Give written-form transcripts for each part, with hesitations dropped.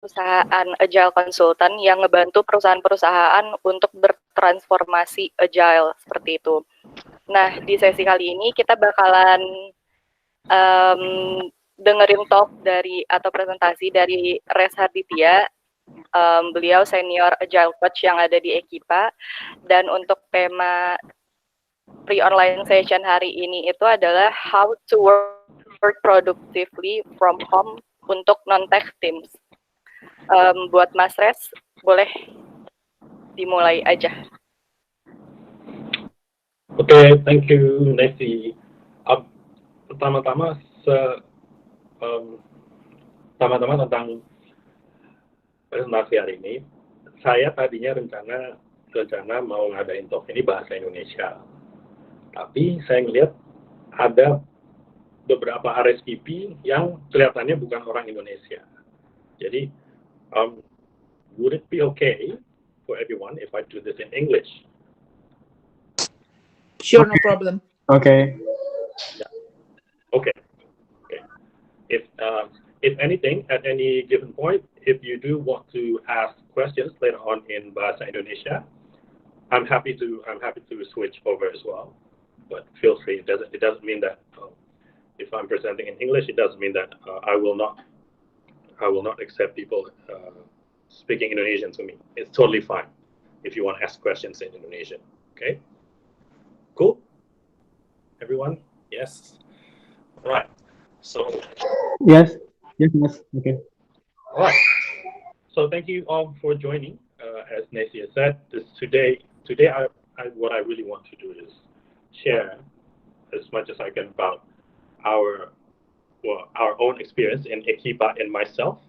perusahaan Agile Consultant yang ngebantu perusahaan-perusahaan untuk bertransformasi Agile seperti itu. Nah, di sesi kali ini kita bakalan dengerin talk dari atau presentasi dari Res Harditya. Beliau senior Agile Coach yang ada di Ekipa. Dan untuk tema pre-online session hari ini itu adalah how to work productively from home untuk non-tech teams. Buat Mas Res, boleh dimulai aja. Oke, thank you, Nancy. Pertama-tama tentang presentasi hari ini, saya tadinya rencana mau ngadain talk ini bahasa Indonesia, tapi saya ngelihat ada beberapa RSVP yang kelihatannya bukan orang Indonesia. Jadi, would it be okay for everyone if I do this in English? Sure, no problem. Okay. Yeah. Okay. If anything, at any given point, if you do want to ask questions later on in Bahasa Indonesia, I'm happy to switch over as well. But feel free. It doesn't mean that if I'm presenting in English, it doesn't mean that I will not accept people speaking Indonesian to me. It's totally fine if you want to ask questions in Indonesian. Okay. Cool. Everyone. Yes. All right. So. Yes. Okay. All right. So thank you all for joining. As Nancy said, today what I really want to do is share as much as I can about our own experience in Ekipa and myself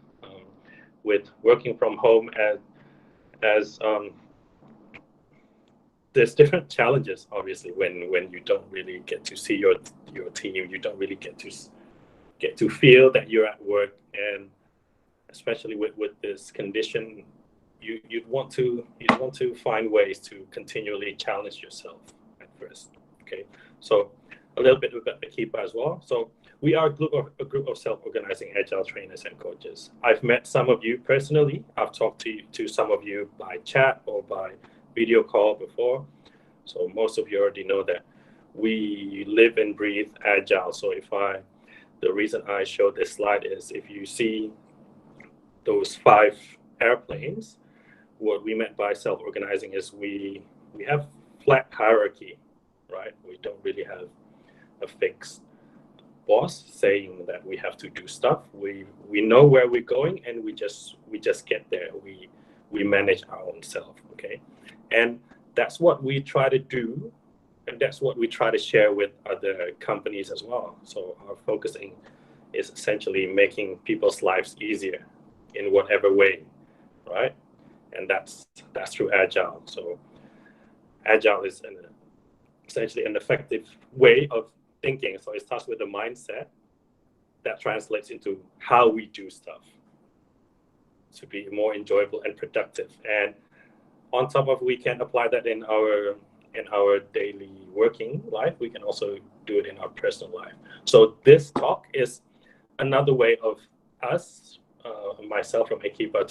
with working from home as there's different challenges, obviously, when you don't really get to see your team, you don't really get to feel that you're at work, and especially with this condition, you'd want to find ways to continually challenge yourself at first. Okay, so a little bit about Ekipa as well. So we are a group of self-organizing agile trainers and coaches. I've met some of you personally. I've talked to some of you by chat or by video call before. So most of you already know that we live and breathe agile. So the reason I showed this slide is if you see those 5 airplanes, what we meant by self-organizing is we have flat hierarchy, right? We don't really have a fixed boss saying that we have to do stuff. We know where we're going, and we just get there. We manage our own self, okay? And that's what we try to do, and that's what we try to share with other companies as well. So our focusing is essentially making people's lives easier in whatever way, right? And that's through Agile. So Agile is essentially an effective way of thinking. So it starts with the mindset that translates into how we do stuff to be more enjoyable and productive. And on top of, we can apply that in our daily working life. We can also do it in our personal life. So this talk is another way of us, myself from Ekipa,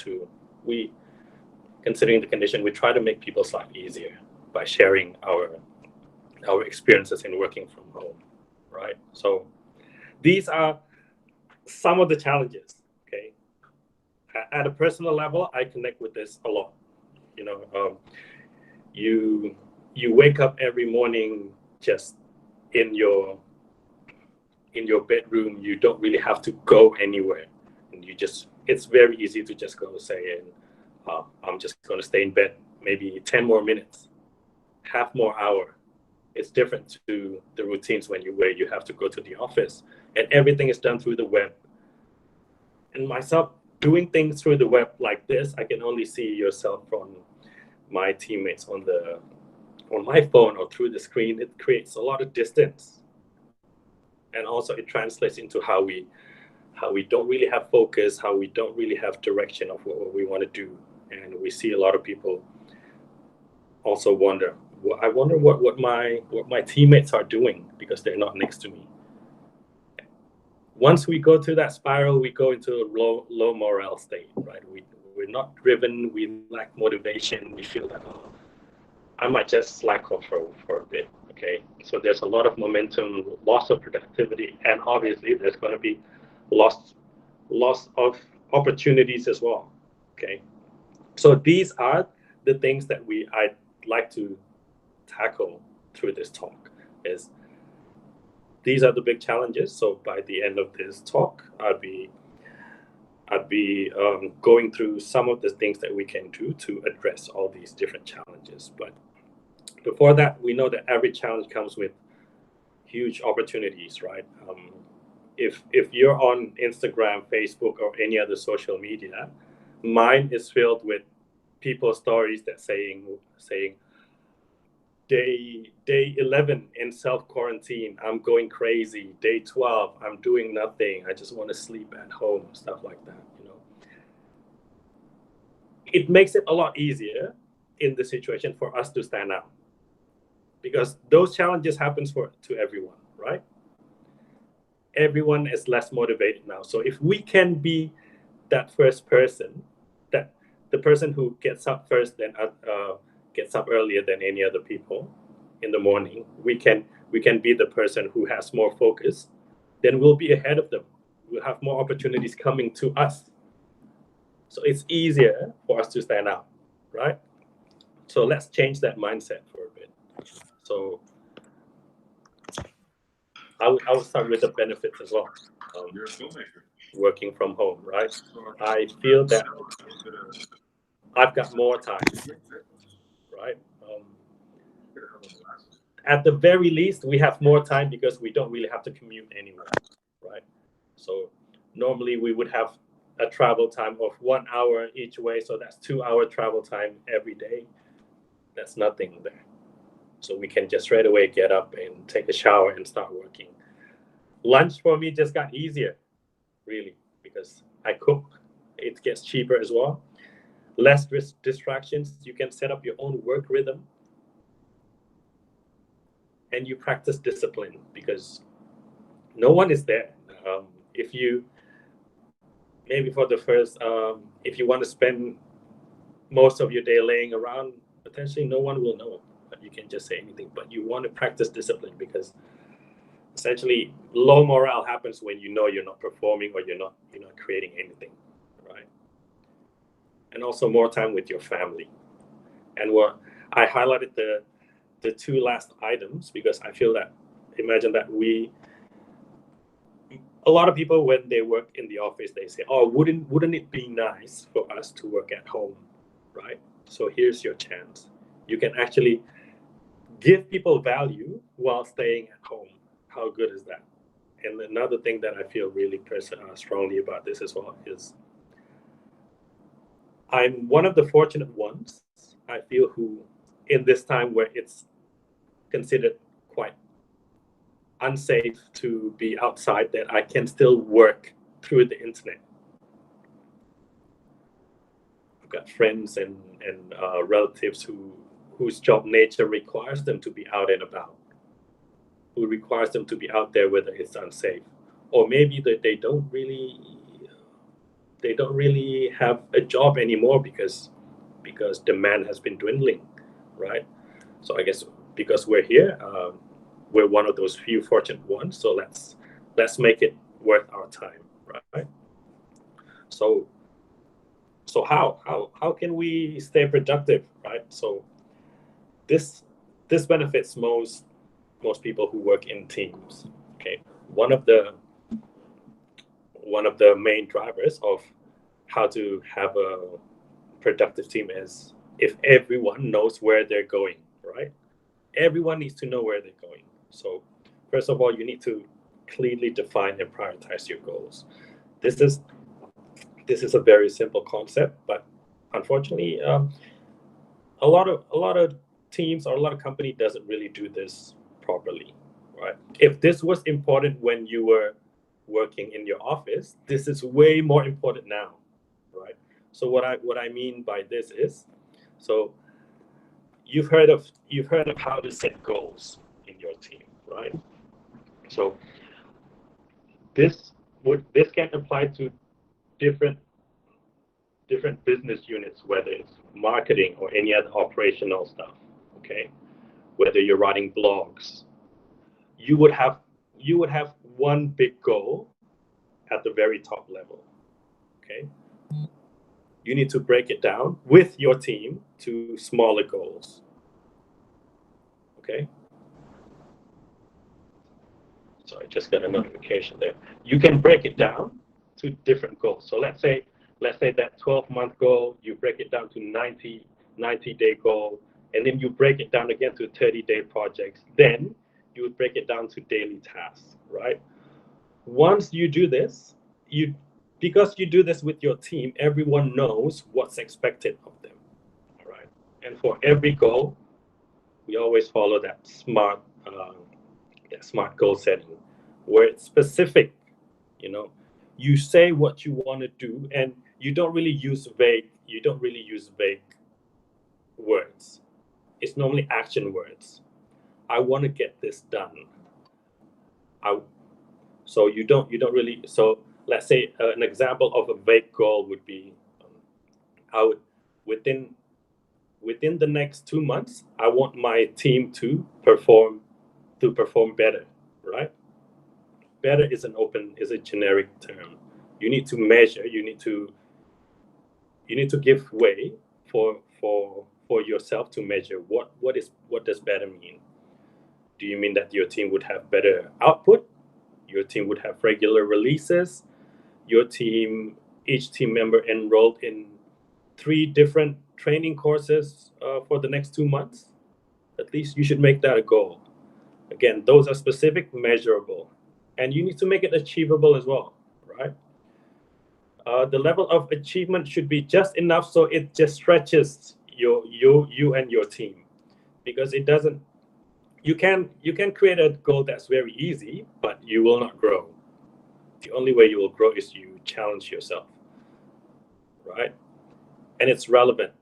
considering the condition, we try to make people's life easier by sharing our experiences in working from home, right? So these are some of the challenges, okay? At a personal level, I connect with this a lot. You know, you wake up every morning just in your bedroom. You don't really have to go anywhere, and it's very easy to just go say, I'm just going to stay in bed maybe 10 more minutes, half more hour. It's different to the routines where you have to go to the office, and everything is done through the web. And myself doing things through the web like this, I can only see yourself from my teammates on my phone or through the screen. It creates a lot of distance, and also it translates into how we don't really have focus, how we don't really have direction of what we want to do. And we see a lot of people also wonder, I wonder what my teammates are doing because they're not next to me. once we go through that spiral, we go into a low morale state, right? We're not driven, we lack motivation, we feel that, oh, I might just slack off for a bit, okay? So there's a lot of momentum, loss of productivity, and obviously there's going to be loss of opportunities as well, okay? So these are the things that I'd like to tackle through this talk. These are the big challenges. So by the end of this talk, I'd be going through some of the things that we can do to address all these different challenges. But before that, we know that every challenge comes with huge opportunities, right? If you're on Instagram, Facebook, or any other social media, mine is filled with people's stories that saying day 11 in self-quarantine, I'm going crazy. Day 12, I'm doing nothing. I just want to sleep at home, stuff like that, you know. It makes it a lot easier in the situation for us to stand out, because those challenges happens to everyone, right? Everyone is less motivated now. So if we can be that first person, that the person who gets up first, then gets up earlier than any other people in the morning, we can be the person who has more focus, then we'll be ahead of them. We'll have more opportunities coming to us. So it's easier for us to stand out, right? So let's change that mindset for a bit. So I would start with the benefits as well. You're a filmmaker. Working from home, right? I feel that I've got more time, right? At the very least, we have more time because we don't really have to commute anywhere, right? So normally we would have a travel time of 1 hour each way, so that's 2 hour travel time every day. That's nothing there. So we can just straight away get up and take a shower and start working. Lunch for me just got easier, really, because I cook. It gets cheaper as well. Less distractions. You can set up your own work rhythm. And you practice discipline because no one is there. If you, maybe for the first, if you want to spend most of your day laying around, potentially no one will know. But you can just say anything. But you want to practice discipline because essentially low morale happens when you know you're not performing or you're not creating anything, right? And also more time with your family. And what I highlighted the two last items because I feel that, imagine that a lot of people when they work in the office, they say, oh, wouldn't it be nice for us to work at home, right? So here's your chance. You can actually give people value while staying at home. How good is that? And another thing that I feel really strongly about this as well is I'm one of the fortunate ones, I feel, who in this time where it's considered quite unsafe to be outside, that I can still work through the internet. I've got friends and relatives whose job nature requires them to be out and about, who requires them to be out there whether it's unsafe, or maybe that they don't really have a job anymore because demand has been dwindling, right? So I guess because we're here, we're one of those few fortunate ones. So let's make it worth our time, right? So how can we stay productive, right? So this benefits most people who work in teams. Okay, one of the main drivers of how to have a productive team is if everyone knows where they're going, right? Everyone needs to know where they're going. So first of all, you need to clearly define and prioritize your goals. This is a very simple concept, but unfortunately, a lot of teams or a lot of company doesn't really do this properly, right? If this was important when you were working in your office, this is way more important now, right? So what I mean by this is, so you've heard of how to set goals in your team, right? So this this can apply to different business units, whether it's marketing or any other operational stuff. Okay, whether you're writing blogs, you would have one big goal at the very top level. Okay, you need to break it down with your team to smaller goals. Okay. So I just got a notification there. You can break it down to different goals. So let's say that 12-month goal, you break it down to 90-day goal, and then you break it down again to 30-day projects. Then you would break it down to daily tasks, right? Once you do this, because you do this with your team, everyone knows what's expected of them, all right? And for every goal, we always follow that smart goal setting, where it's specific. You say what you want to do, and you don't really use vague words. It's normally action words. I want to get this done. So you don't really. So let's say an example of a vague goal would be, I would within the next 2 months, I want my team to perform better, right? Better is a generic term. You need to measure. You need to give way for yourself to measure what does better mean. Do you mean that your team would have better output? Your team would have regular releases? Each team member enrolled in 3 different training courses for the next 2 months? At least you should make that a goal. Again, those are specific, measurable, and you need to make it achievable as well, right? The level of achievement should be just enough so it just stretches you and your team, because it doesn't. You can create a goal that's very easy, but you will not grow. The only way you will grow is you challenge yourself, right? And it's relevant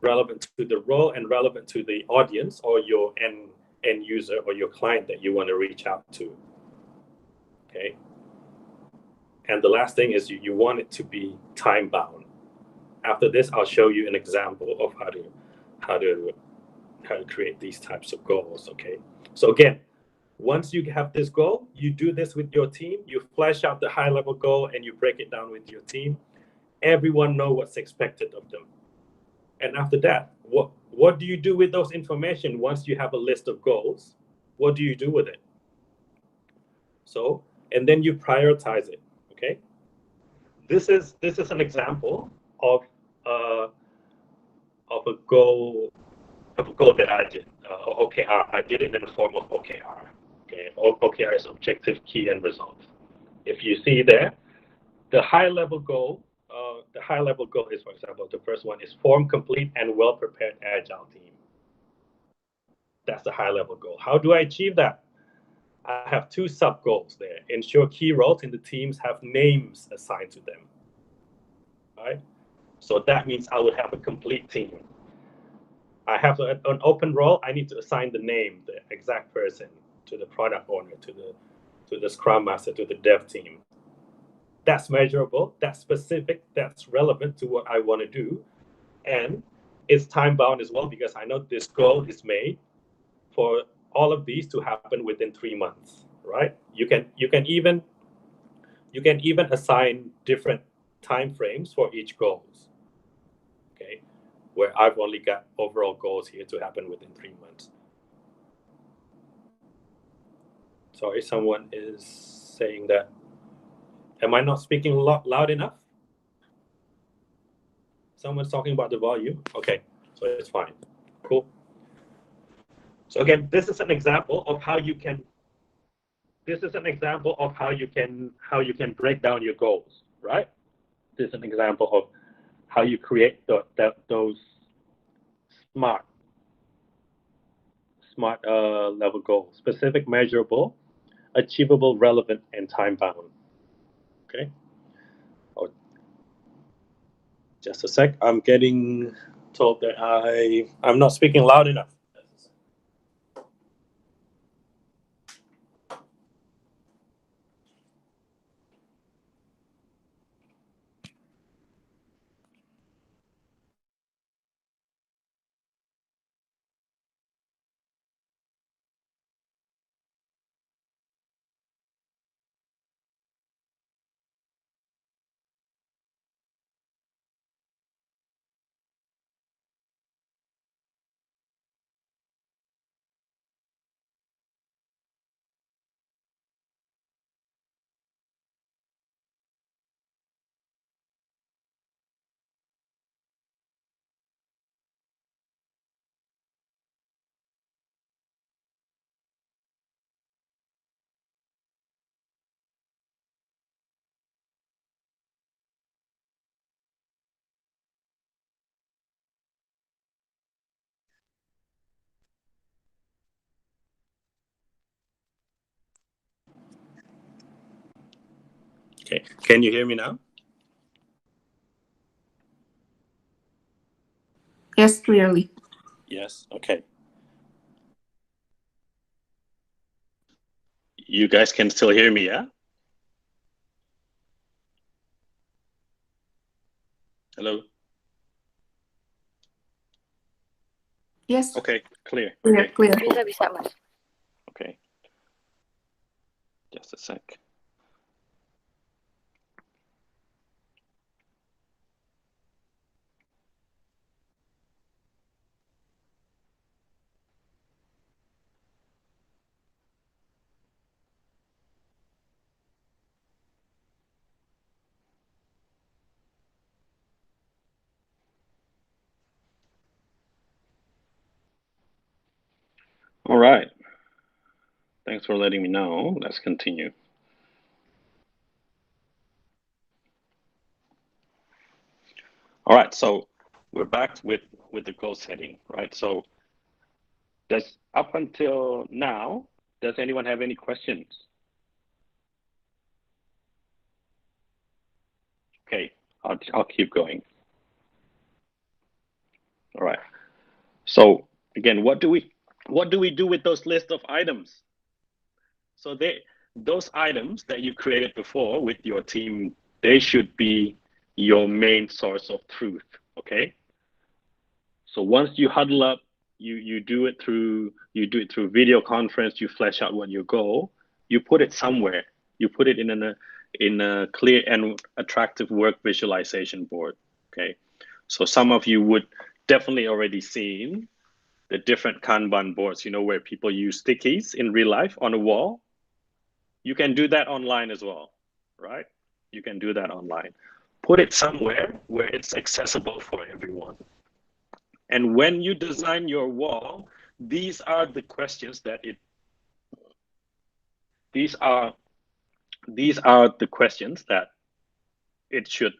to the role and relevant to the audience or your end user or your client that you want to reach out to. Okay. And the last thing is you want it to be time bound. After this, I'll show you an example of how to create these types of goals. Okay. So again, once you have this goal, you do this with your team. You flesh out the high level goal and you break it down with your team. Everyone knows what's expected of them. And after that, what do you do with those information once you have a list of goals? What do you do with it? So, and then you prioritize it. Okay. This is an example of a goal that I did. OKR. I did it in the form of OKR. Okay. OKR is objective, key, and result. If you see there, the high level goal is, for example, the first one is form complete and well prepared agile team. That's the high level goal. How do I achieve that? I have 2 sub goals there. Ensure key roles in the teams have names assigned to them. Right? So that means I would have a complete team. I have an open role. I need to assign the name, the exact person, to the product owner, to the scrum master, to the dev team. That's measurable, that's specific, that's relevant to what I want to do. And it's time bound as well, because I know this goal is made for all of these to happen within 3 months, right? You can even assign different time frames for each goals. Okay, where I've only got overall goals here to happen within 3 months. Sorry, someone is saying that. Am I not speaking loud enough? Someone's talking about the volume. Okay, so it's fine. Cool. So again, this is an example of how you can. This is an example of how you can break down your goals, right? This is an example of how you create those smart level goals: specific, measurable, achievable, relevant, and time bound. Okay. Oh, just a sec. I'm getting told that I'm not speaking loud enough. Okay, can you hear me now? Yes, clearly. Yes, okay. You guys can still hear me, yeah? Hello? Yes. Okay, clear. Clear, Okay, clear. cool. Bisa, Mas. Okay, just a sec. All right. Thanks for letting me know. Let's continue. All right, so we're back with the goal setting, right? So up until now, does anyone have any questions? Okay, I'll keep going. All right. So again, what do we do with those list of items? So those items that you created before with your team, they should be your main source of truth. Okay. So once you huddle up, you do it through video conference, you flesh out what your goal, you put it somewhere. You put it in a clear and attractive work visualization board. Okay. So some of you would definitely already seen the different Kanban boards, where people use stickies in real life on a wall. You can do that online as well, right? You can do that online. Put it somewhere where it's accessible for everyone. And when you design your wall, these are the questions that it should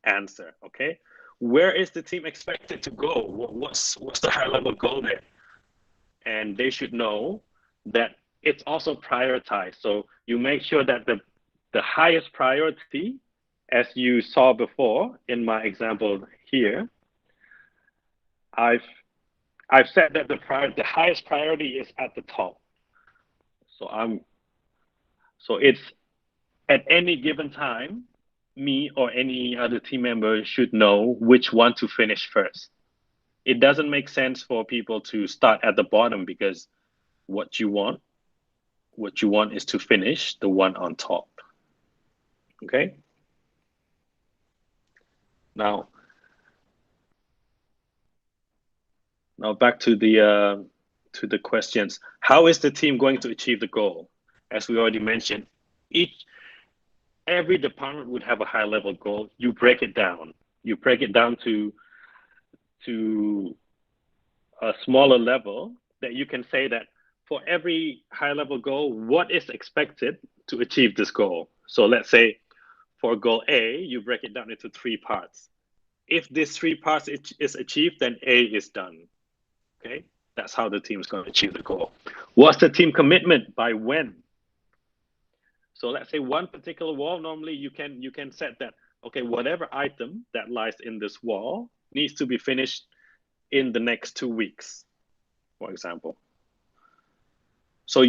answer. Okay, where is the team expected to go? What's the high level goal there? And they should know that it's also prioritized. So you make sure that the highest priority, as you saw before in my example here, I've said that the highest priority is at the top. So it's at any given time, me or any other team member should know which one to finish first. It doesn't make sense for people to start at the bottom, because what you want is to finish the one on top. Okay. Now back to the questions. How is the team going to achieve the goal? As we already mentioned, every department would have a high level goal. You break it down. You break it down to a smaller level that you can say that for every high level goal, what is expected to achieve this goal? So let's say for goal A, you break it down into 3 parts. If this 3 parts is achieved, then A is done. Okay, that's how the team is going to achieve the goal. What's the team commitment by when? So let's say one particular wall, normally you can set that, okay, whatever item that lies in this wall needs to be finished in the next 2 weeks, for example. So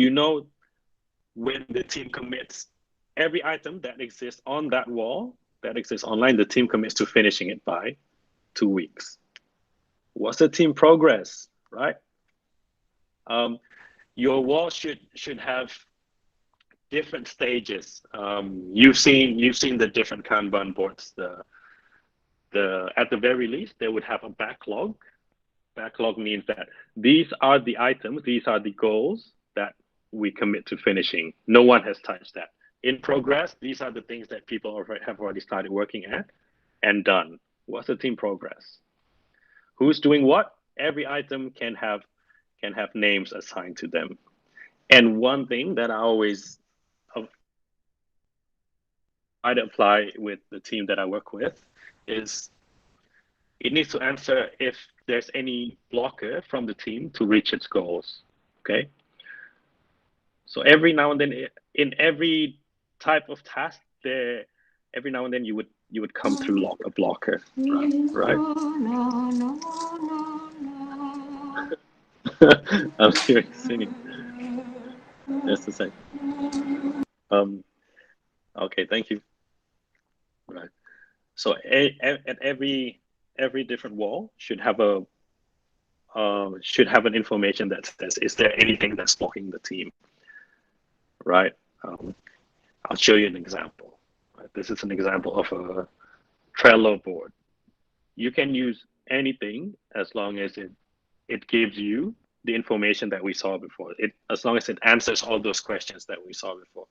when the team commits every item that exists on that wall, that exists online, the team commits to finishing it by 2 weeks. What's the team progress, right? Your wall should have different stages. You've seen the different Kanban boards. At the very least, they would have a backlog. Backlog means that these are the items, these are the goals that we commit to finishing. No one has touched that. In progress, these are the things that people have already started working at and done. What's the team progress? Who's doing what? Every item can have names assigned to them. And one thing that I always try to apply with the team that I work with is it needs to answer if there's any blocker from the team to reach its goals. Okay. So every now and then, in every type of task, there every now and then you would come through a blocker, right? I'm hearing singing. Just a sec. Okay, thank you. Right. So at every different wall should have an information that says, is there anything that's blocking the team? Right. I'll show you an example. Right? This is an example of a Trello board. You can use anything as long as it gives you the information that we saw before. As long as it answers all those questions that we saw before.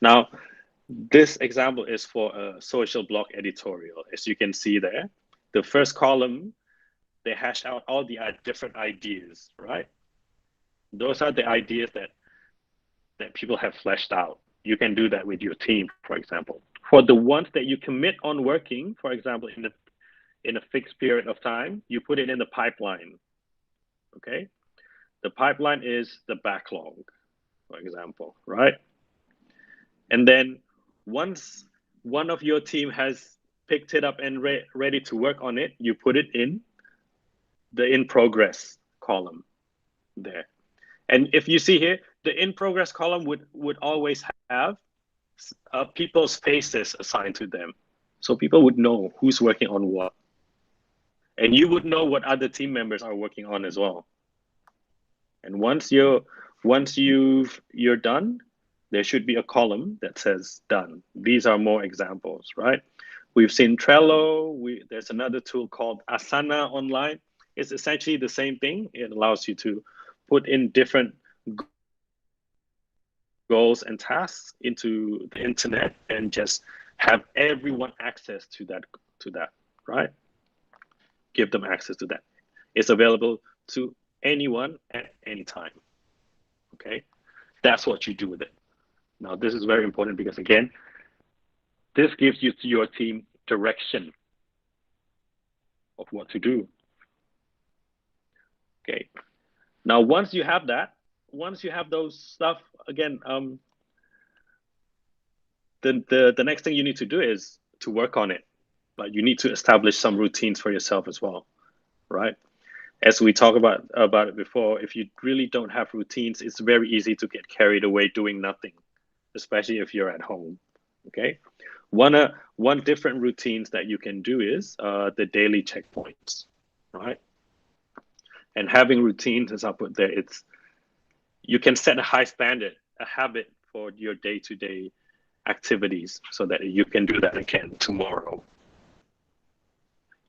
Now, this example is for a social blog editorial. As you can see there, the first column, they hash out all the different ideas, right? Those are the ideas that people have fleshed out. You can do that with your team, for example. For the ones that you commit on working, for example, in a fixed period of time, you put it in the pipeline, okay? The pipeline is the backlog, for example, right? And then once one of your team has picked it up and ready to work on it, you put it in the in progress column there. And if you see here, the in progress column would always have people's faces assigned to them. So people would know who's working on what. And you would know what other team members are working on as well. And once you're done, there should be a column that says done. These are more examples, right? We've seen Trello. There's another tool called Asana online. It's essentially the same thing. It allows you to put in different goals and tasks into the internet and just have everyone access to that, right? Give them access to that. It's available to anyone at any time, okay? That's what you do with it. Now, this is very important because, again, this gives your team direction of what to do. Okay. Now, once you have those stuff, again, the next thing you need to do is to work on it. Like, you need to establish some routines for yourself as well, right? As we talked about it before, if you really don't have routines, it's very easy to get carried away doing nothing, especially if you're at home. Okay. One different routines that you can do is the daily checkpoints, right? And having routines, as I put there, you can set a high standard, a habit for your day-to-day activities so that you can do that again tomorrow.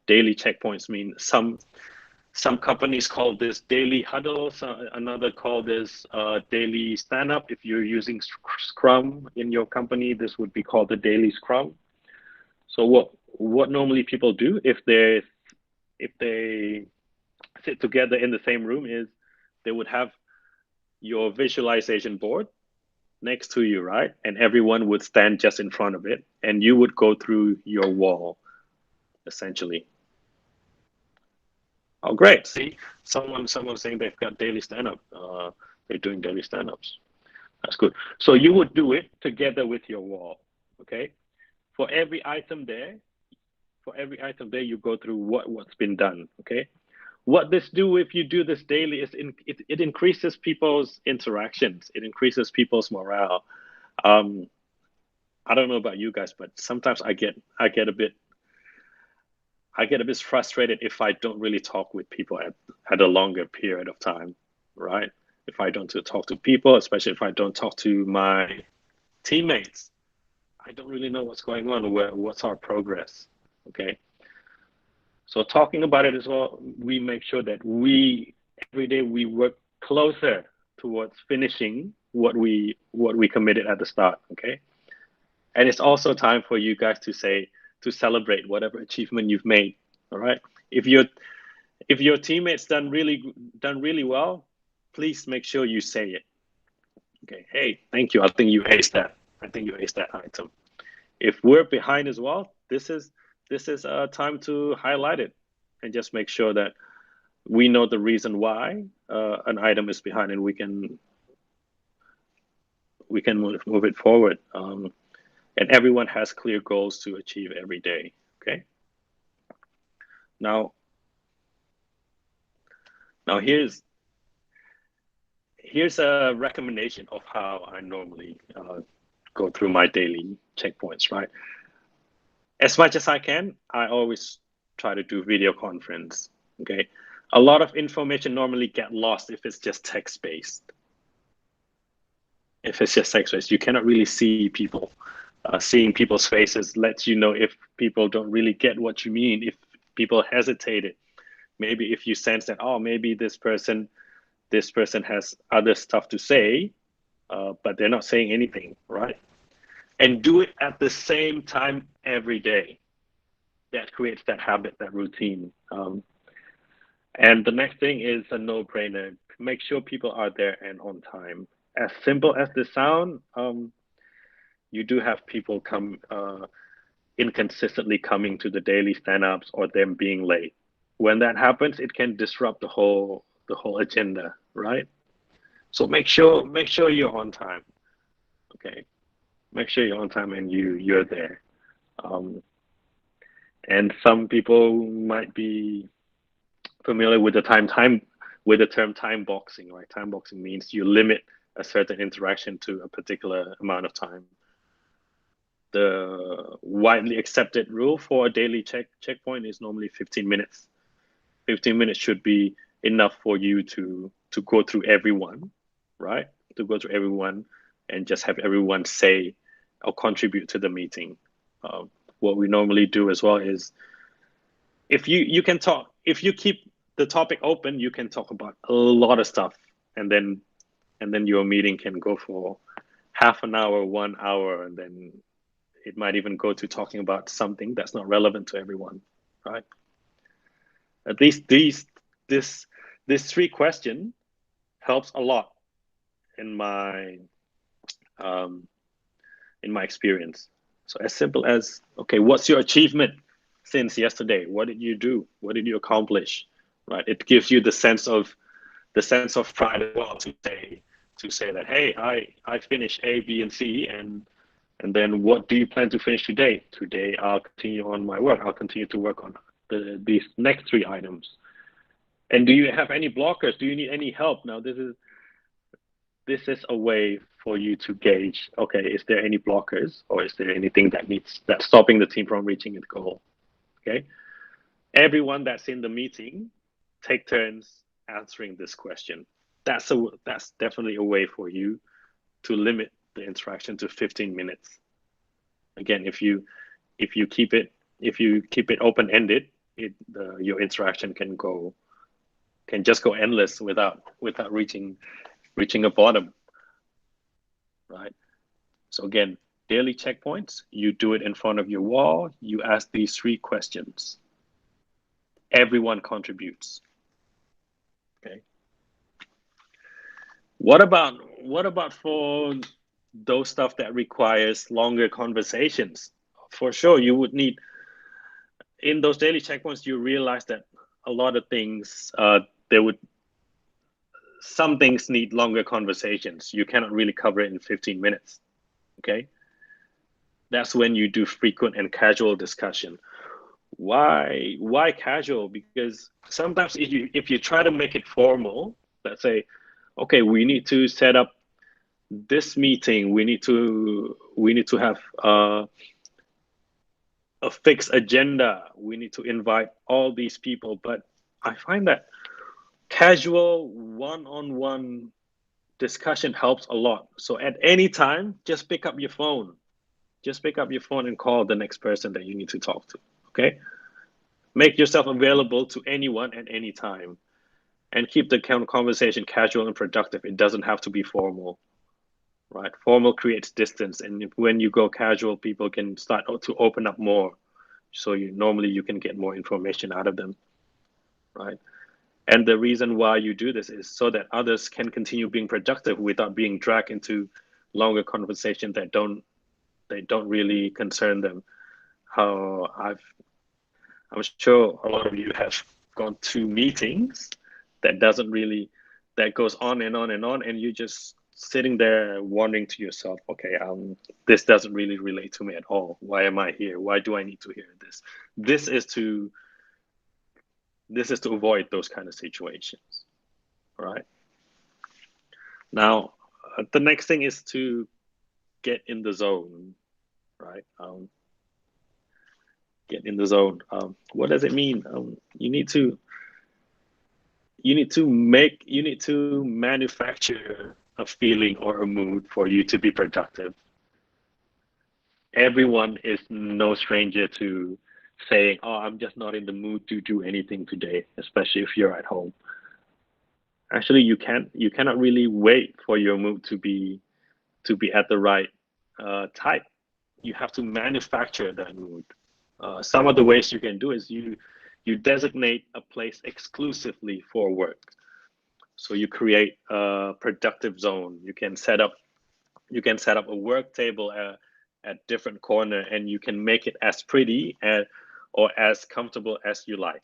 Daily checkpoints mean some companies call this daily huddle, another call this daily stand-up. If you're using Scrum in your company, this would be called the daily Scrum. So what normally people do if they sit together in the same room is they would have your visualization board next to you, right? And everyone would stand just in front of it, and you would go through your wall, essentially. Oh, great. See, someone saying they've got daily stand-up. They're doing daily stand-ups. That's good. So you would do it together with your wall, okay? For every item there, you go through what's been done, okay? What this do if you do this daily is it increases people's interactions. It increases people's morale. I don't know about you guys, but sometimes I get a bit frustrated if I don't really talk with people at a longer period of time, right? If I don't talk to people, especially if I don't talk to my teammates, I don't really know what's going on, what's our progress, okay? So talking about it as well, we make sure that every day we work closer towards finishing what we committed at the start, okay? And it's also time for you guys to celebrate whatever achievement you've made, all right? If your teammates done really well, please make sure you say it. Okay, hey, thank you. I think you aced that. I think you aced that item. If we're behind as well, this is time to highlight it and just make sure that we know the reason why an item is behind, and we can move it forward. and everyone has clear goals to achieve every day. Okay. Now here's a recommendation of how I normally go through my daily checkpoints, right? As much as I can, I always try to do video conference. Okay. A lot of information normally get lost if it's just text-based. If it's just text-based, you cannot really see people. Seeing people's faces lets you know if people don't really get what you mean, if people hesitated. Maybe if you sense that, oh, maybe this person has other stuff to say, but they're not saying anything, right? And do it at the same time every day. That creates that habit, that routine. And the next thing is a no-brainer. Make sure people are there and on time. As simple as this sound, you do have people come inconsistently coming to the daily stand-ups or them being late. When that happens, it can disrupt the whole agenda, right? So make sure you're on time. Okay, make sure you're on time and you're there. And some people might be familiar with the term time boxing, right? Time boxing means you limit a certain interaction to a particular amount of time. The widely accepted rule for a daily checkpoint is normally 15 minutes. 15 minutes should be enough for you to go through everyone, right? To go through everyone and just have everyone say or contribute to the meeting. What we normally do as well is, if you can talk, if you keep the topic open, you can talk about a lot of stuff, and then your meeting can go for half an hour, 1 hour, and then it might even go to talking about something that's not relevant to everyone, right? At least this 3 question helps a lot in my experience. So as simple as, okay, what's your achievement since yesterday? What did you do? What did you accomplish? Right? It gives you the sense of pride as well to say that, hey, I finished A, B, and C, and then what do you plan to finish today? Today I'll continue on my work. I'll continue to work on these next 3 items. And do you have any blockers? Do you need any help? Now this is a way for you to gauge, okay, is there any blockers, or is there anything that's stopping the team from reaching its goal? Okay. Everyone that's in the meeting take turns answering this question. That's definitely a way for you to limit the interaction to 15 minutes. Again, if you keep it open-ended, your interaction can just go endless without reaching a bottom, right? So again, daily checkpoints, you do it in front of your wall, you ask these 3 questions. Everyone contributes. Okay. What about for those stuff that requires longer conversations? For sure, you would need, in those daily checkpoints, you realize that a lot of things, some things need longer conversations. You cannot really cover it in 15 minutes. Okay. That's when you do frequent and casual discussion. Why casual? Because sometimes if you try to make it formal, let's say, okay, we need to set up this meeting. We need to have a fixed agenda. We need to invite all these people. But I find that casual one-on-one discussion helps a lot. So at any time, just pick up your phone. Just pick up your phone and call the next person that you need to talk to. Okay. Make yourself available to anyone at any time, and keep the conversation casual and productive. It doesn't have to be formal, right? Formal creates distance, and when you go casual, people can start to open up more. So you can get more information out of them, right? And the reason why you do this is so that others can continue being productive without being dragged into longer conversations that don't really concern them. I'm sure a lot of you have gone to meetings that goes on and on and on, and you just sitting there wondering to yourself, okay, this doesn't really relate to me at all. Why am I here? Why do I need to hear this? This is to avoid those kind of situations, right? Now, the next thing is to get in the zone, right? Get in the zone. What does it mean? You need to manufacture a feeling or a mood for you to be productive. Everyone is no stranger to saying, "Oh, I'm just not in the mood to do anything today," especially if you're at home. Actually, you cannot really wait for your mood to be at the right type. You have to manufacture that mood. Some of the ways you can do is you designate a place exclusively for work. So you create a productive zone. You can set up a work table at different corner, and you can make it as pretty or as comfortable as you like.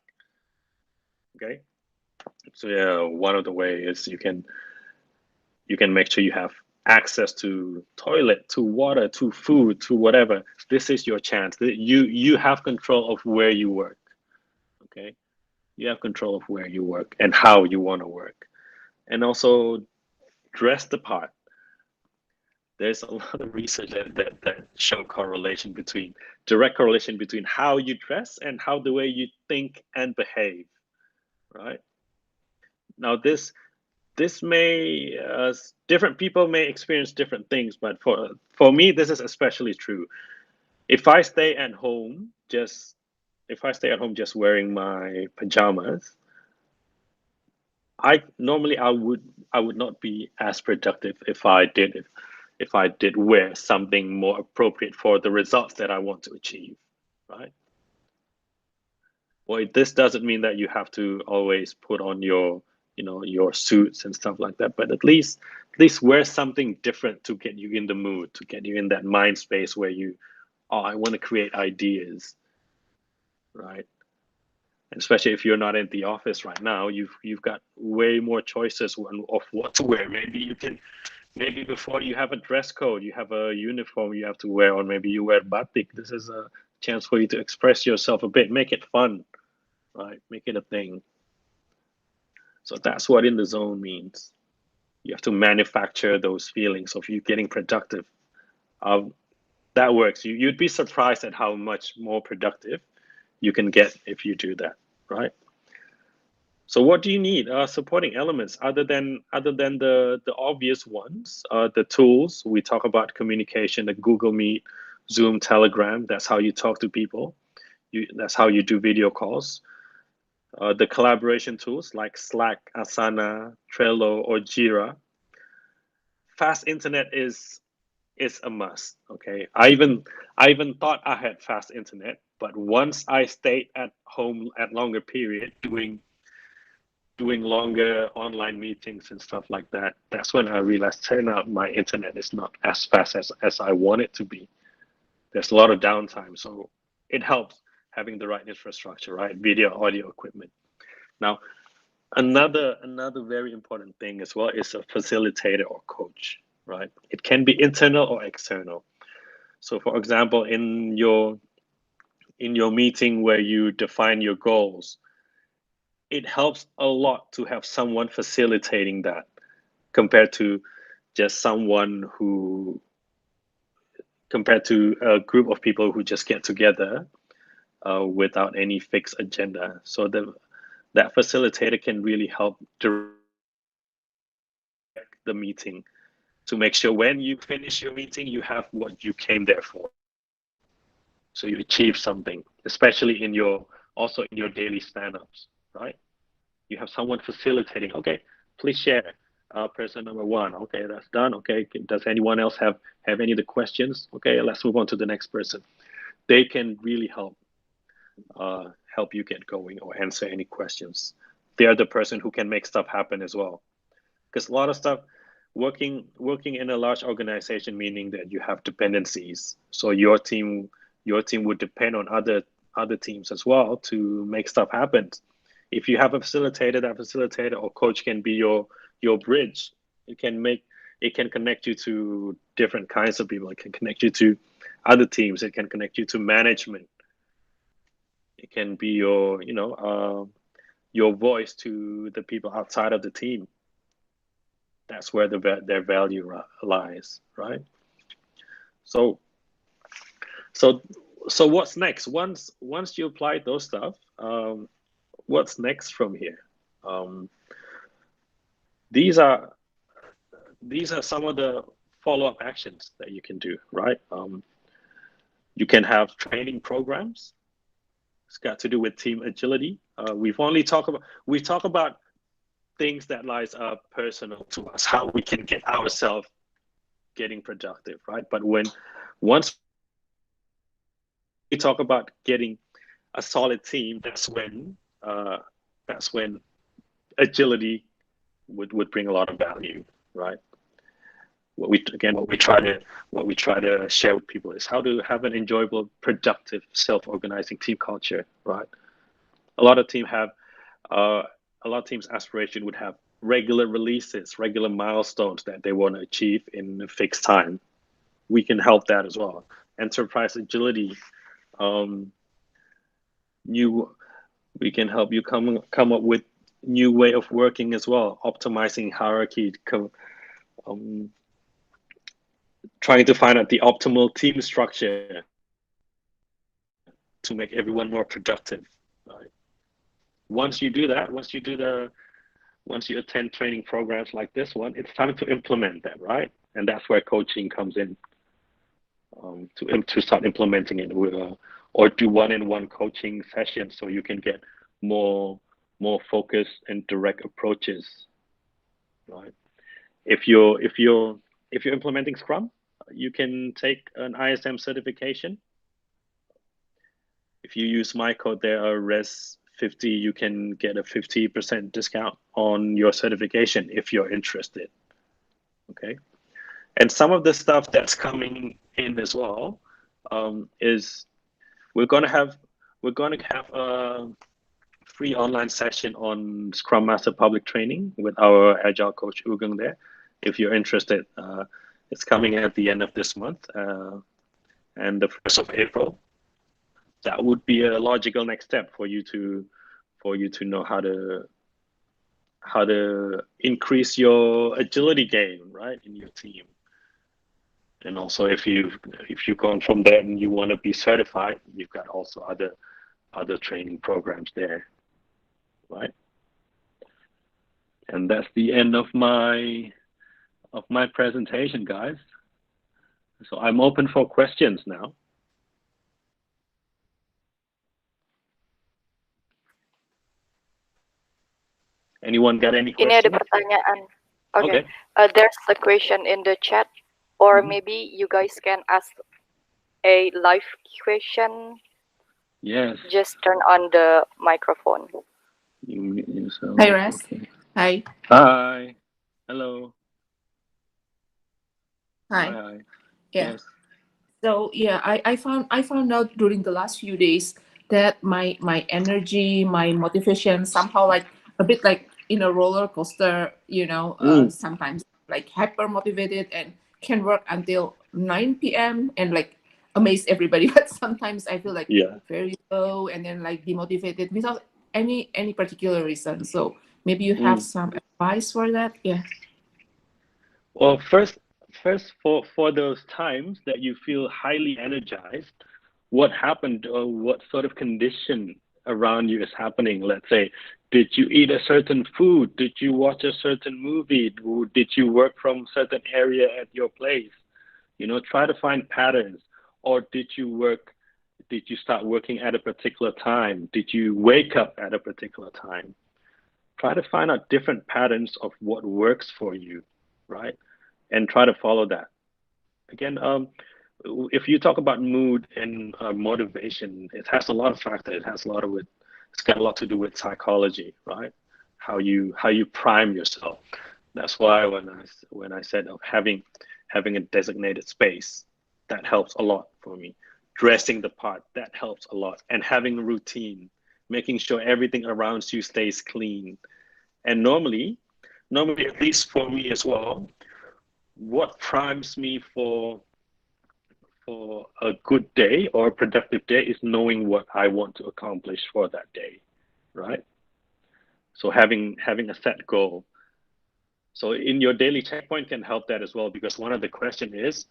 Okay. So yeah, one of the ways is you can make sure you have access to toilet, to water, to food, to whatever. This is your chance. You have control of where you work. Okay. You have control of where you work and how you want to work. And also dress the part. There's a lot of research that show direct correlation between how you dress and how the way you think and behave, right? Now this may different people may experience different things, but for me this is especially true. If I stay at home just wearing my pajamas, I would not be as productive if I did wear something more appropriate for the results that I want to achieve, right? Well, this doesn't mean that you have to always put on your suits and stuff like that, but at least wear something different to get you in the mood, to get you in that mind space where I want to create ideas, right? And especially if you're not in the office right now, you've got way more choices of what to wear. Maybe before you have a dress code, you have a uniform you have to wear, or maybe you wear batik. This is a chance for you to express yourself a bit, make it fun, right? Make it a thing. So that's what in the zone means. You have to manufacture those feelings of you getting productive. That works. You'd be surprised at how much more productive you can get if you do that, right? So what do you need? Supporting elements other than the obvious ones. The tools we talk about: communication, the Google Meet, Zoom, Telegram. That's how you talk to people. That's how you do video calls. The collaboration tools like Slack, Asana, Trello, or Jira. Fast internet is a must. Okay, I even thought I had fast internet, but once I stayed at home at longer period doing longer online meetings and stuff like that, that's when I realized turn out my internet is not as fast as I want it to be. There's a lot of downtime, so it helps having the right infrastructure, right? Video, audio equipment. Now, another very important thing as well is a facilitator or coach, right? It can be internal or external. So for example, in your meeting where you define your goals, it helps a lot to have someone facilitating that compared to a group of people who just get together without any fixed agenda. So that facilitator can really help direct the meeting to make sure when you finish your meeting, you have what you came there for. So you achieve something, especially in your daily stand-ups, right? You have someone facilitating. Okay, please share. Person number one. Okay, that's done. Okay, does anyone else have any other questions? Okay, let's move on to the next person. They can really help you get going or answer any questions. They are the person who can make stuff happen as well. Because a lot of stuff, working in a large organization, meaning that you have dependencies. So your team would depend on other teams as well to make stuff happen. If you have a facilitator, that facilitator or coach can be your bridge. It It can connect you to different kinds of people. It can connect you to other teams. It can connect you to management. It can be your voice to the people outside of the team. That's where their value lies, right? So what's next? Once you apply those stuff, what's next from here? These are some of the follow-up actions that you can do, right? You can have training programs. It's got to do with team agility. We talk about things that lies personal to us, how we can get ourselves getting productive, right? But once we talk about getting a solid team, that's when agility would bring a lot of value, right? What we try to share with people is how to have an enjoyable, productive, self-organizing team culture, right? A lot of teams aspiration would have regular releases, regular milestones that they want to achieve in a fixed time. We can help that as well. Enterprise agility, we can help you come up with new way of working as well, optimizing hierarchy, trying to find out the optimal team structure to make everyone more productive, right? Once you do that, once you attend training programs like this one, it's time to implement that, right? And that's where coaching comes in, to start implementing it with, or do one-on-one coaching sessions so you can get more focused and direct approaches, right? If you're implementing Scrum, you can take an ISM certification. If you use my code there, Res 50, you can get a 50% discount on your certification if you're interested. Okay, and some of the stuff that's coming in as well is we're gonna have a free online session on Scrum Master public training with our Agile coach Ugeng there. If you're interested, it's coming at the end of this month and the 1st of April. That would be a logical next step for you to know how to increase your agility game, right, in your team. And also, if you've gone from there and you want to be certified, you've got also other training programs there, right? And that's the end of my presentation, guys. So I'm open for questions now. Anyone got any questions? Ini ada pertanyaan. Okay. There's a question in the chat, or maybe you guys can ask a live question. Yes. Just turn on the microphone. Hi, Ras. Okay. Hi. Hi. Hello. Hi. Hi. Yeah. Yes. So yeah, I found out during the last few days that my energy, my motivation somehow like a bit like in a roller coaster, sometimes like hyper motivated and can work until 9 p.m. and like amaze everybody. But sometimes I feel like very low and then like demotivated without any particular reason. So maybe you have some advice for that? Yeah. Well, first for those times that you feel highly energized, what happened or what sort of condition around you is happening? Let's say, did you eat a certain food? Did you watch a certain movie? Did you work from a certain area at your place? Try to find patterns. Or did you start working at a particular time? Did you wake up at a particular time? Try to find out different patterns of what works for you, right? And try to follow that. Again, if you talk about mood and motivation, it has a lot of factors. It's got a lot to do with psychology, right? How you prime yourself. That's why when I said of having a designated space, that helps a lot for me. Dressing the part, that helps a lot. And having a routine, making sure everything around you stays clean. And normally, at least for me as well, what primes me for a good day or a productive day is knowing what I want to accomplish for that day, right? So having a set goal. So in your daily checkpoint can help that as well, because one of the question is,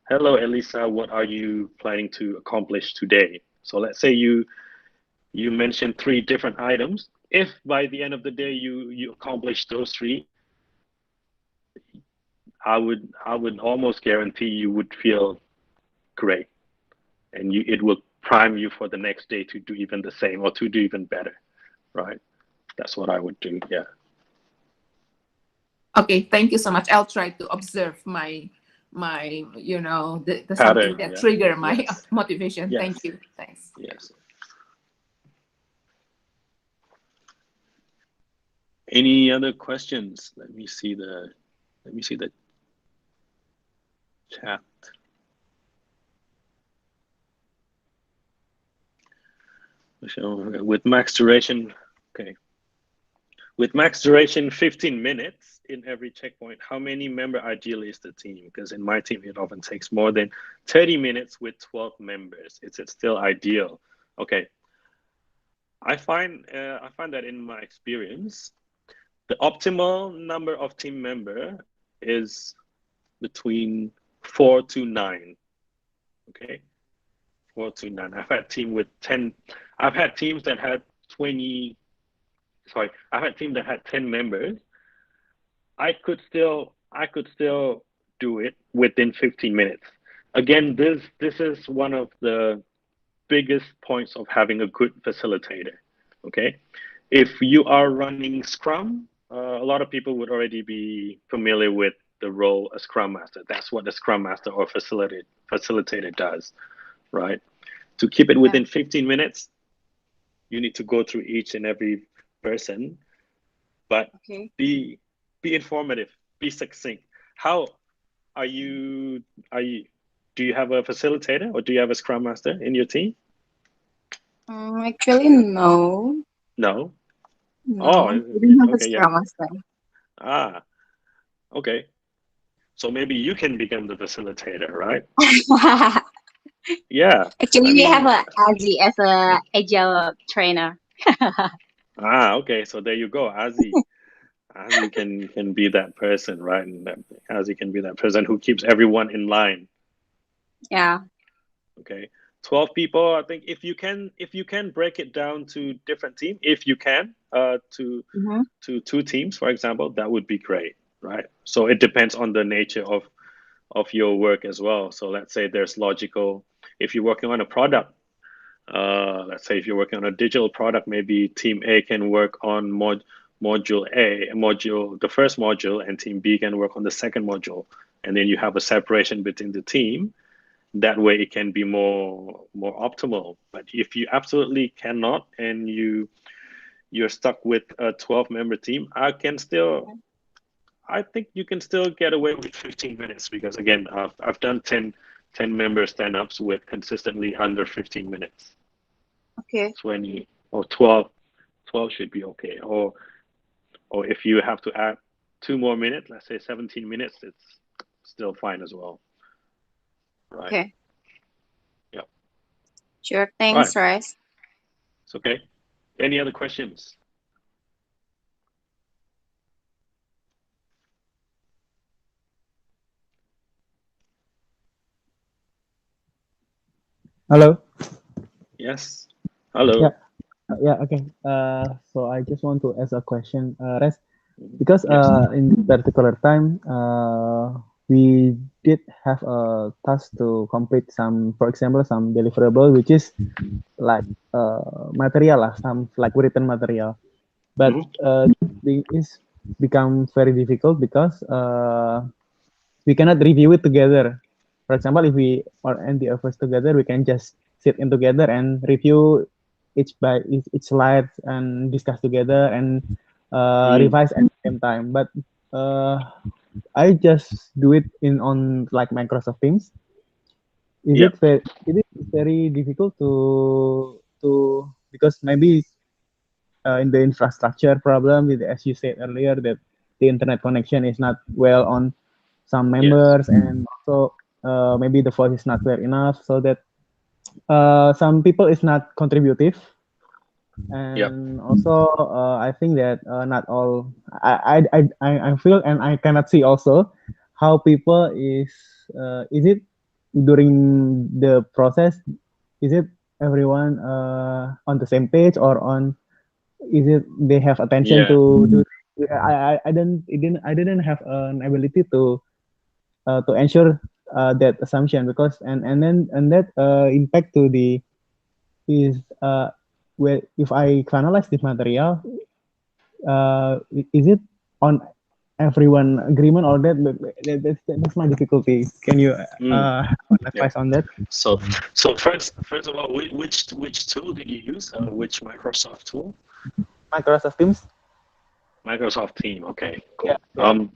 hello, Elisa, what are you planning to accomplish today? So let's say you mentioned 3 different items. If by the end of the day you accomplish those 3, I would almost guarantee you would feel great, and it will prime you for the next day to do even the same or to do even better, right? That's what I would do. Yeah. Okay, thank you so much. I'll try to observe my the Pattern, something that yeah. trigger my Yes. motivation. Yes. Thank you. Thanks. Yes. Any other questions? Let me see the chat. With max duration, okay. With max duration 15 minutes in every checkpoint, how many member ideally is the team? Because in my team, it often takes more than 30 minutes with 12 members. Is it still ideal? Okay. I find that in my experience, the optimal number of team member is between 4 to 9. Okay, 4 to 9. I've had team with 10. I've had teams that had 20. Sorry, I've had team that had 10 members. I could still do it within 15 minutes. Again, this is one of the biggest points of having a good facilitator. Okay, if you are running Scrum, a lot of people would already be familiar with the role of Scrum Master. That's what the Scrum Master or facilitator does, right? To keep it within 15 minutes, you need to go through each and every person, but be informative, be succinct. How are you? Do you have a facilitator or do you have a Scrum Master in your team? Actually, no. No. No, Oh, we don't have a okay, yeah. Scrum Master. Ah, okay. So maybe you can become the facilitator, right? Yeah. Actually, we have a Azi as a Agile trainer. Okay. So there you go, Azi. Azi can be that person, right? And Azi can be that person who keeps everyone in line. Yeah. Okay. 12 people. I think if you can break it down to different teams, if you can, to 2 teams, for example, that would be great, right? So it depends on the nature of your work as well. So let's say there's logical. If you're working on a product, let's say if you're working on a digital product, maybe team A can work on the first module, and team B can work on the second module, and then you have a separation between the team. That way it can be more optimal. But if you absolutely cannot and you're stuck with a 12-member team, I think you can still get away with 15 minutes, because again, I've done 10 member stand-ups with consistently under 15 minutes. Okay. 20 or 12 should be okay. Or if you have to add 2 more minutes, let's say 17 minutes, it's still fine as well. Right. Okay. Yeah. Sure. Thanks, Rice. It's okay. Any other questions? Hello. Yes. Hello. Yeah. Okay. So I just want to ask a question, Res, because Yes. in this particular time, we did have a task to complete some, for example, some deliverable, which is like material, some like written material. But thing is become very difficult because we cannot review it together. For example, if we are in the office together, we can just sit in together and review each slide and discuss together and revise at the same time. But I just do it on like Microsoft Teams. It is very difficult to because maybe in the infrastructure problem, as you said earlier, that the internet connection is not well on some Yes. members, and also maybe the voice is not clear enough, so that some people is not contributive. And also I think that not all I feel, and I cannot see also how people is it during the process, is it everyone on the same page, or on, is it they have attention Yeah. to do. I didn't have an ability to ensure that assumption, because and that impact to the is where, if I finalize this material, is it on everyone agreement, or that's my difficulty. Can you Mm. advice on that? So first of all, which tool did you use? Which Microsoft tool? Microsoft Teams. Microsoft Team. Okay, Yeah, cool. yeah.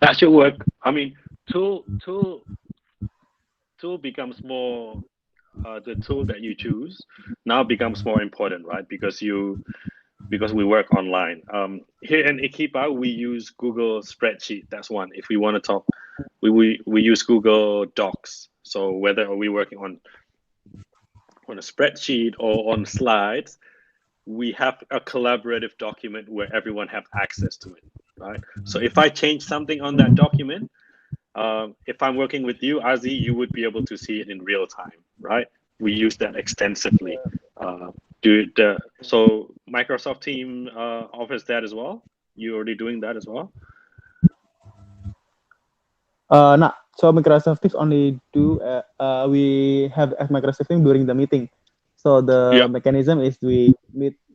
That should work. I mean, tool becomes more. The tool that you choose now becomes more important, right? Because we work online. Here in Ekipa, we use Google Spreadsheet. That's one. If we want to talk, we use Google Docs. So whether we're working on a spreadsheet or on slides, we have a collaborative document where everyone have access to it, right? So if I change something on that document, if I'm working with you, Azi, you would be able to see it in real time, right? We use that extensively. So Microsoft Team offers that as well. You already doing that as well? Nah, so Microsoft Teams only do we have as Microsoft Teams during the meeting. So the Yep. mechanism is we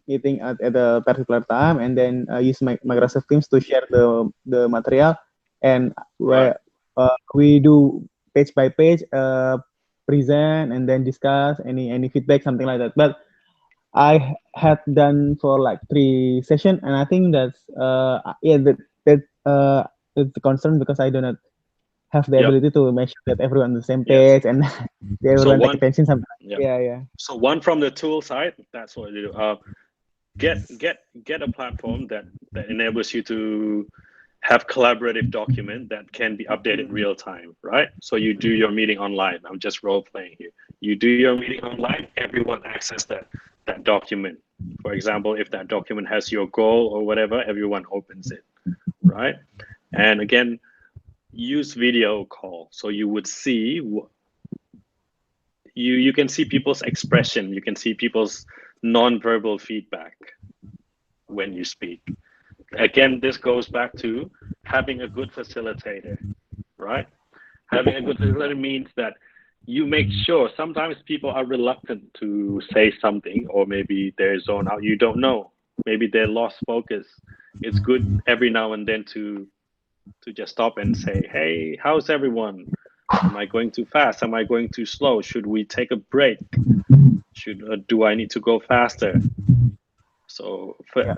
meeting at a particular time, and then use Microsoft Teams to share the material, and Right. where we do page by page present, and then discuss any feedback, something like that. But I had done for like 3 sessions, and I think that's yeah, that's the concern, because I do not have the Yep. ability to make sure that everyone on the same Yes. page, and everyone take one- attention sometimes. Yep. Yeah. So one from the tool side, that's what you do. Get a platform that enables you to have collaborative document that can be updated real time, right? So you do your meeting online. I'm just role playing here. You do your meeting online, everyone access that document. For example, if that document has your goal or whatever, everyone opens it, right? And again, use video call, so you would see you can see people's expression, you can see people's non-verbal feedback when you speak. Again, this goes back to having a good facilitator, right? Having a good facilitator means that you make sure, sometimes people are reluctant to say something, or maybe they're zoned out, you don't know, maybe they lost focus. It's good every now and then to just stop and say, hey, how's everyone? Am I going too fast? Am I going too slow? Should we take a break? Do I need to go faster? So Yeah.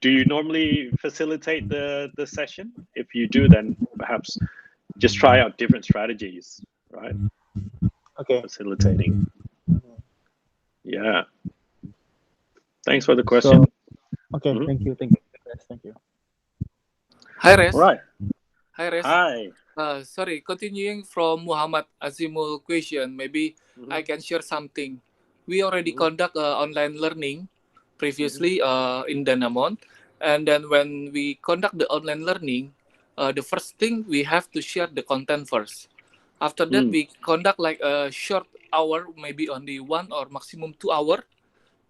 do you normally facilitate the session? If you do, then perhaps just try out different strategies, right? Okay. Facilitating. Yeah. Thanks for the question. Okay. Mhm. Thank you. Thank you. Hi, Res. All right. Hi, Res. Hi. Sorry, continuing from Muhammad Azimul question, maybe I can share something. We already conduct online learning previously in Danamon. And then when we conduct the online learning, the first thing we have to share the content first. After that, we conduct like a short hour, maybe only 1 or maximum 2 hours,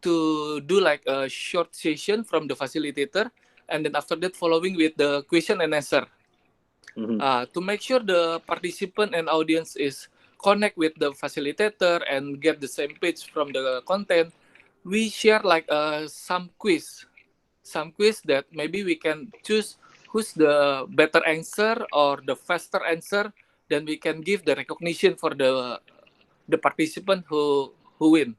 to do like a short session from the facilitator. And then after that, following with the question and answer. To make sure the participant and audience is connect with the facilitator and get the same page from the content, we share like some quiz that maybe we can choose who's the better answer or the faster answer. Then we can give the recognition for the participant who win.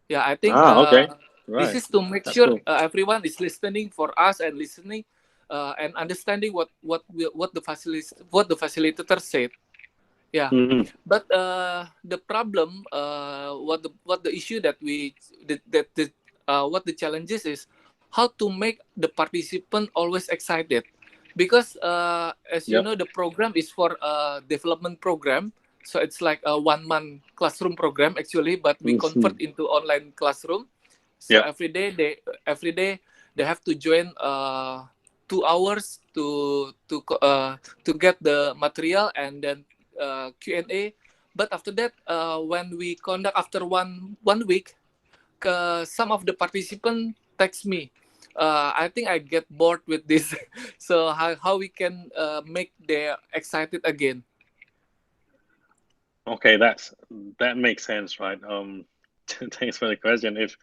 Yeah, I think Okay. this Right. is to make That's sure cool. everyone is listening for us and listening and understanding what the facilitator said. Yeah, but the problem, what the issue that what the challenges is how to make the participant always excited. because as you Yep. know, the program is for a development program, so it's like a 1 month classroom program actually, but we convert into online classroom. So Yep. every day they have to join 2 hours to get the material and then Q&A. But after that, when we conduct after one week, some of the participants text me. I think I get bored with this. So how we can make them excited again? Okay, that makes sense, right? Thanks for the question. If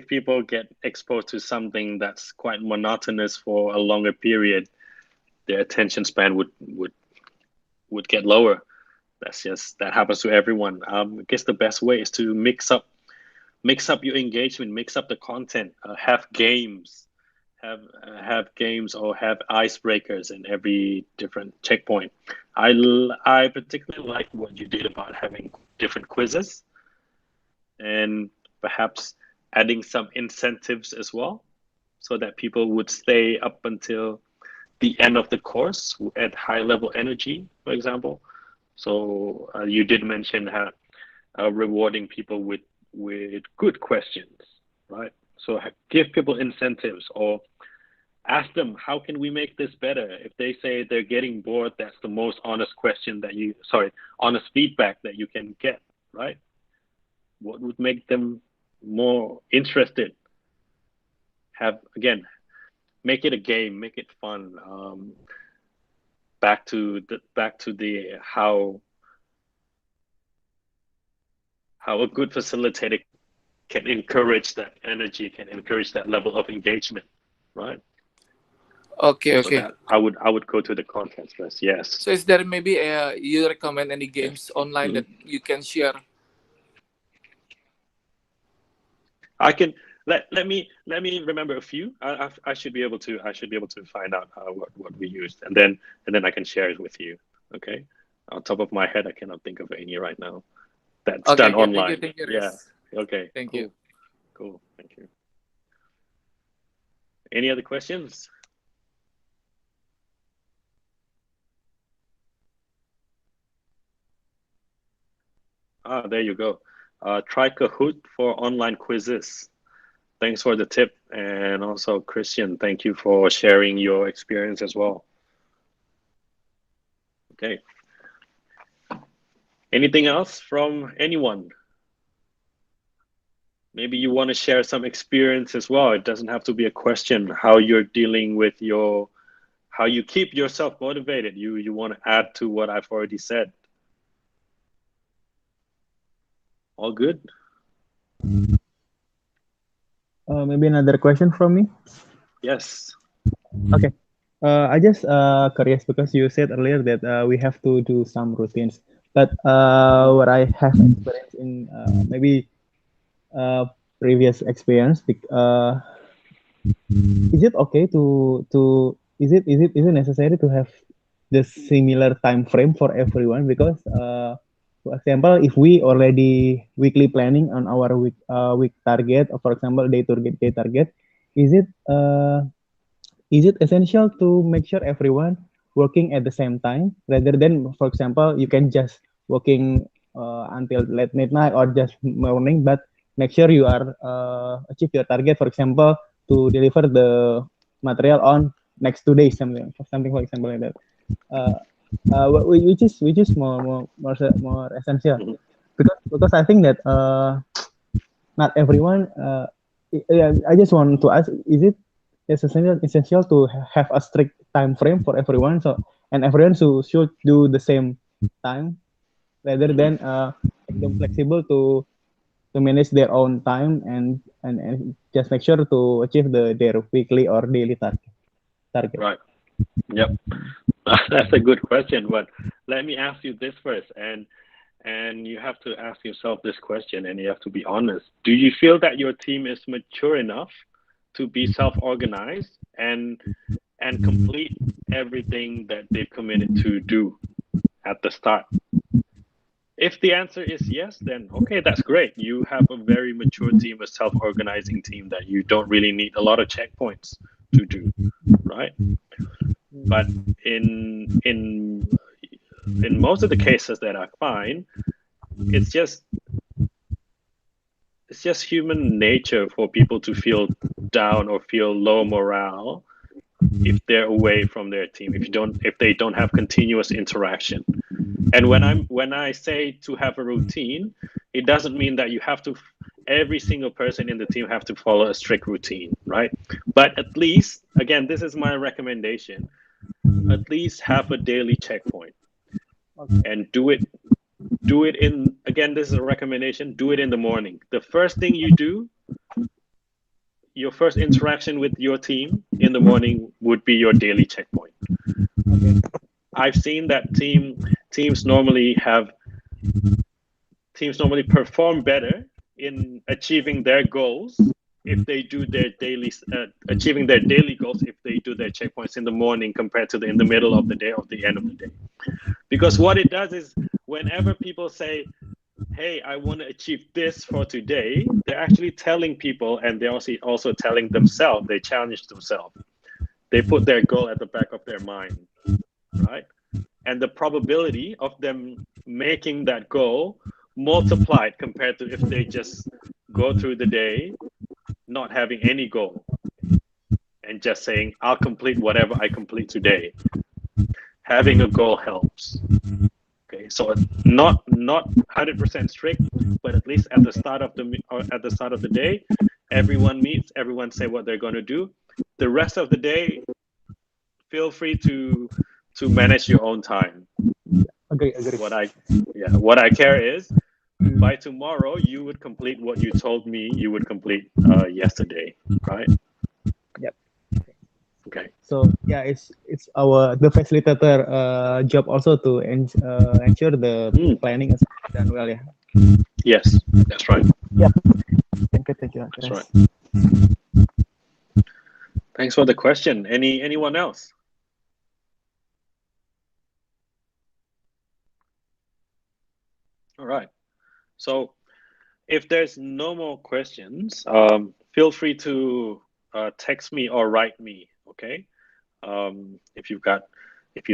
people get exposed to something that's quite monotonous for a longer period, their attention span would get lower. That happens to everyone. I guess the best way is to mix up your engagement, mix up the content, have games, have games or have icebreakers in every different checkpoint. I particularly like what you did about having different quizzes and perhaps adding some incentives as well, so that people would stay up until the end of the course at high level energy, for example. So you did mention how rewarding people with good questions, right? So give people incentives or ask them, how can we make this better? If they say they're getting bored, that's the most honest question honest feedback that you can get, right? What would make them more interested? Make it a game, make it fun. Back to the how a good facilitator can encourage that energy, can encourage that level of engagement, right? Okay. So that I would go to the content first. Yes. So is there maybe you recommend any games online that you can share? I can let me remember a few. I should be able to find out what we used, and then I can share it with you. Okay. On top of my head, I cannot think of any right now. That's done online. Thank you, yeah. Okay. Thank cool. you. Cool. Thank you. Any other questions? There you go. Try Kahoot for online quizzes. Thanks for the tip. And also, Christian, thank you for sharing your experience as well. Okay. Anything else from anyone? Maybe you want to share some experience as well. It doesn't have to be a question. How you're dealing with how you keep yourself motivated. You want to add to what I've already said. All good? Maybe another question from me. Yes. Okay. I just curious because you said earlier that we have to do some routines, but what I have experienced in maybe previous experience, is it okay is it necessary to have the similar time frame for everyone? Because for example, if we already weekly planning on our week target, or for example day target, is it essential to make sure everyone working at the same time rather than, for example, you can just working until late midnight or just morning, but make sure you are achieve your target, for example, to deliver the material on next 2 days, something for example like that. Which is more essential, because I think that not everyone. I just want to ask: is it essential to have a strict time frame for everyone? So and everyone should do the same time, rather than make them flexible to manage their own time and just make sure to achieve their weekly or daily target. Right. Yep. That's a good question, but let me ask you this first, and you have to ask yourself this question, and you have to be honest. Do you feel that your team is mature enough to be self-organized and complete everything that they've committed to do at the start? If the answer is yes, then okay, that's great. You have a very mature team, a self-organizing team that you don't really need a lot of checkpoints to do, right? But in most of the cases that I find, it's just human nature for people to feel down or feel low morale if they're away from their team, if they don't have continuous interaction. And when I say to have a routine, it doesn't mean that you have to, every single person in the team have to follow a strict routine, right? But at least, again, this is my recommendation, at least have a daily checkpoint. And do it in, again, this is a recommendation, do it in the morning. The first thing you do, your first interaction with your team in the morning would be your daily checkpoint. I've seen that teams normally perform better in achieving their goals if they do their achieving their daily goals if they do their checkpoints in the morning compared to in the middle of the day or the end of the day. Because what it does is, whenever people say, hey, I want to achieve this for today, they're actually telling people, and they're also telling themselves, they challenge themselves. They put their goal at the back of their mind, right? And the probability of them making that goal multiplied compared to if they just go through the day not having any goal and just saying, I'll complete whatever I complete today. Having a goal helps. Okay, so not 100% strict, but at least at the start of the day, everyone meets, everyone say what they're going to do. The rest of the day, feel free to manage your own time. Agree. What I care is, by tomorrow you would complete what you told me you would complete yesterday, right? Yep. Okay. So yeah, it's the facilitator job also to ensure the planning is done well. Yeah. Yes, that's right. Yep. Thank you. That's right. Thanks for the question. Anyone else? All right. So if there's no more questions, feel free to text me or write me. Okay. If you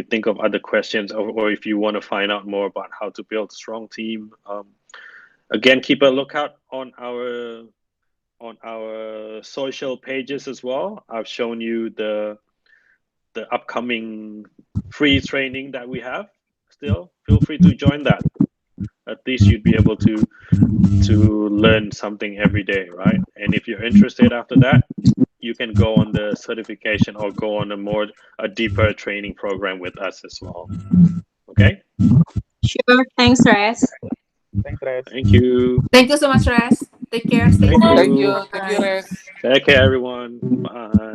think of other questions, or if you want to find out more about how to build a strong team, again, keep a lookout on our social pages as well. I've shown you the upcoming free training that we have. Still, feel free to join that. At least you'd be able to learn something every day, right? And if you're interested after that, you can go on the certification or go on a deeper training program with us as well. Okay? Sure. Thanks, Res. Thanks, Res. Thank you. Thank you so much, Res. Take care. Stay safe. Thank you, Bye. Res. Take care, everyone. Bye.